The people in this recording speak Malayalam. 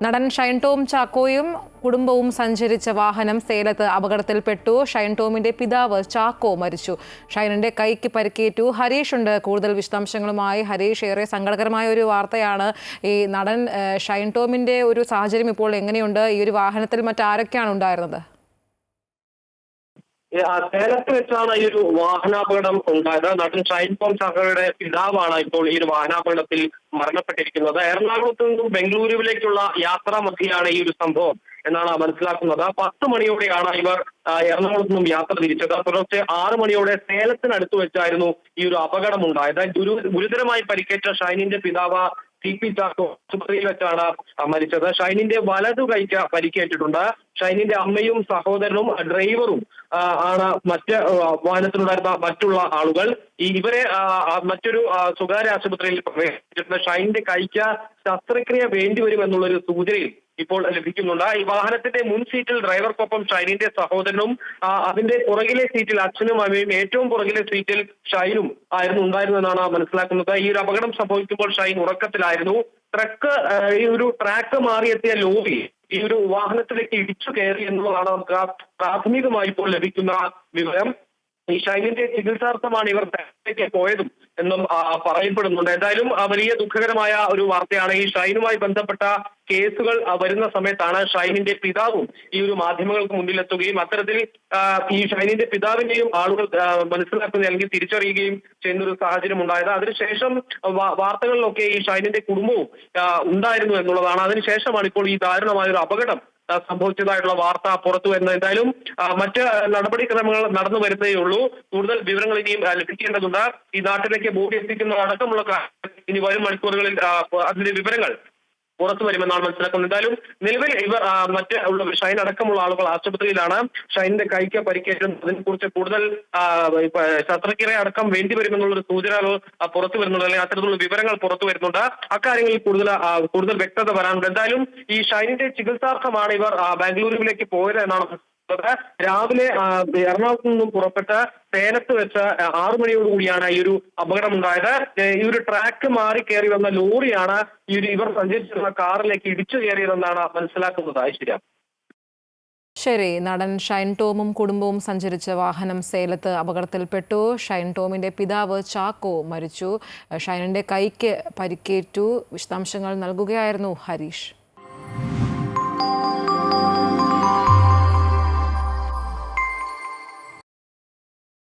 നടൻ ഷൈൻ ടോം ചാക്കോയും കുടുംബവും സഞ്ചരിച്ച വാഹനം സേലത്ത് അപകടത്തിൽപ്പെട്ടു. ഷൈൻ ടോമിന്റെ പിതാവ് ചാക്കോ മരിച്ചു. ഷൈനിന്റെ കൈക്ക് പരിക്കേറ്റു. ഹരീഷ് ഉണ്ട് കൂടുതൽ വിശദാംശങ്ങളുമായി. ഹരീഷ്, ഏറെ സങ്കടകരമായ ഒരു വാർത്തയാണ്. ഈ നടൻ ഷൈൻ ടോമിന്റെ ഒരു സാഹചര്യം ഇപ്പോൾ എങ്ങനെയുണ്ട്? ഈ ഒരു വാഹനത്തിൽ മറ്റാരൊക്കെയാണ് ഉണ്ടായിരുന്നത്? സേലത്ത് വെച്ചാണ് ഈ ഒരു വാഹനാപകടം ഉണ്ടായത്. നടൻ ഷൈൻ ടോം ചാക്കോയുടെ പിതാവാണ് ഇപ്പോൾ ഈ ഒരു വാഹനാപകടത്തിൽ മരണപ്പെട്ടിരിക്കുന്നത്. എറണാകുളത്ത് നിന്നും ബംഗളൂരുവിലേക്കുള്ള യാത്രാ മധ്യയാണ് ഈ ഒരു സംഭവം എന്നാണ് മനസ്സിലാക്കുന്നത്. 10 മണിയോടെയാണ് ഇവർ എറണാകുളത്ത് നിന്നും യാത്ര തിരിച്ചത്. പുലർച്ചെ 6 മണിയോടെ സേലത്തിനടുത്ത് വെച്ചായിരുന്നു ഈ ഒരു അപകടം ഉണ്ടായത്. ഗുരുതരമായി പരിക്കേറ്റ ഷൈനിന്റെ പിതാവ് CP ചാക്കോ ആശുപത്രിയിൽ വെച്ചാണ് മരിച്ചത്. ഷൈനിന്റെ വലതു കൈക്ക് പരിക്കേറ്റിട്ടുണ്ട്. ഷൈനിന്റെ അമ്മയും സഹോദരനും ഡ്രൈവറും ആണ് മറ്റ് വാഹനത്തിലുണ്ടായിരുന്ന മറ്റുള്ള ആളുകൾ. ഇവരെ മറ്റൊരു സ്വകാര്യ ആശുപത്രിയിൽ പ്രവേശിച്ചിട്ടുണ്ട്. ഷൈനിന്റെ കൈക്ക് ശസ്ത്രക്രിയ വേണ്ടിവരും എന്നുള്ളൊരു സൂചനയും ഇപ്പോൾ ലഭിക്കുന്നുണ്ട്. ഈ വാഹനത്തിന്റെ മുൻ സീറ്റിൽ ഡ്രൈവർക്കൊപ്പം ഷൈനിന്റെ സഹോദരനും, അതിന്റെ പുറകിലെ സീറ്റിൽ അച്ഛനും അമ്മയും, ഏറ്റവും പുറകിലെ സീറ്റിൽ ഷൈനും ആയിരുന്നു ഉണ്ടായിരുന്നെന്നാണ് മനസ്സിലാക്കുന്നത്. ഈ ഒരു അപകടം സംഭവിക്കുമ്പോൾ ഷൈൻ ഉറക്കത്തിലായിരുന്നു. ഈ ഒരു ട്രാക്ക് മാറിയെത്തിയ ലോറി ഈ ഒരു വാഹനത്തിലേക്ക് ഇടിച്ചു കയറി എന്നുള്ളതാണ് നമുക്ക് പ്രാഥമികമായി ഇപ്പോൾ ലഭിക്കുന്ന വിവരം. ഈ ഷൈനിന്റെ ചികിത്സാർത്ഥമാണ് ഇവർ പോയതും എന്നും പറയപ്പെടുന്നുണ്ട്. എന്തായാലും വലിയ ദുഃഖകരമായ ഒരു വാർത്തയാണ്. ഈ ഷൈനുമായി ബന്ധപ്പെട്ട കേസുകൾ വരുന്ന സമയത്താണ് ഷൈനിന്റെ പിതാവും ഈ ഒരു മാധ്യമങ്ങൾക്ക് മുന്നിലെത്തുകയും അത്തരത്തിൽ ഈ ഷൈനിന്റെ പിതാവിന്റെയും ആളുകൾ മനസ്സിലാക്കുന്ന അല്ലെങ്കിൽ തിരിച്ചറിയുകയും ചെയ്യുന്ന ഒരു സാഹചര്യം ഉണ്ടായത്. അതിനുശേഷം വാർത്തകളിലൊക്കെ ഈ ഷൈനിന്റെ കുടുംബവും ഉണ്ടായിരുന്നു എന്നുള്ളതാണ്. അതിനുശേഷമാണ് ഇപ്പോൾ ഈ ദാരുണമായ ഒരു അപകടം സംഭവിച്ചതായിട്ടുള്ള വാർത്ത പുറത്തു വരുന്നത്. എന്തായാലും മറ്റ് നടപടിക്രമങ്ങൾ നടന്നു വരുന്നതേ ഉള്ളൂ. കൂടുതൽ വിവരങ്ങൾ ഇനിയും ലഭിക്കേണ്ടതുണ്ട്. ഈ നാട്ടിലേക്ക് ബോഡി എത്തിക്കുന്ന അടക്കമുള്ള ഇനി വരും മണിക്കൂറുകളിൽ അതിന്റെ വിവരങ്ങൾ പുറത്തു വരുമെന്നാണ് മനസ്സിലാക്കുന്നത്. എന്തായാലും നിലവിൽ ഇവർ ഷൈൻ അടക്കമുള്ള ആളുകൾ ആശുപത്രിയിലാണ്. ഷൈനിന്റെ കൈക്ക് പരിക്കേറ്റും അതിനെക്കുറിച്ച് കൂടുതൽ ശസ്ത്രക്രിയ അടക്കം വേണ്ടിവരുമെന്നുള്ളൊരു സൂചനകൾ പുറത്തു വരുന്നുണ്ട്, അല്ലെങ്കിൽ അത്തരത്തിലുള്ള വിവരങ്ങൾ പുറത്തു വരുന്നുണ്ട്. അക്കാര്യങ്ങളിൽ കൂടുതൽ വ്യക്തത വരാനുണ്ട്. എന്തായാലും ഈ ഷൈനിന്റെ ചികിത്സാർത്ഥമാണ് ഇവർ ബാംഗ്ലൂരുവിലേക്ക് പോയത് എന്നാണ്. രാവിലെ എറണാകുളത്ത് നിന്നും പുറപ്പെട്ട് സേലത്ത് വെച്ച് 6 മണിയോടുകൂടിയാണ് ഈ ഒരു അപകടം ഉണ്ടായത്. ഈ ഒരു ട്രാക്ക് മാറി കയറി വന്ന ലോറിയാണ് ഇവർ സഞ്ചരിച്ചിരുന്ന കാറിലേക്ക് ഇടിച്ചു കയറിയതെന്നാണ് മനസ്സിലാക്കുന്നത്. ഐശ്വര്യ. ശരി, നടൻ ഷൈൻ ടോമും കുടുംബവും സഞ്ചരിച്ച വാഹനം സേലത്ത് അപകടത്തിൽപ്പെട്ടു. ഷൈൻ ടോമിന്റെ പിതാവ് ചാക്കോ മരിച്ചു. ഷൈനിന്റെ കൈക്ക് പരിക്കേറ്റു. വിശദാംശങ്ങൾ നൽകുകയായിരുന്നു ഹരീഷ്.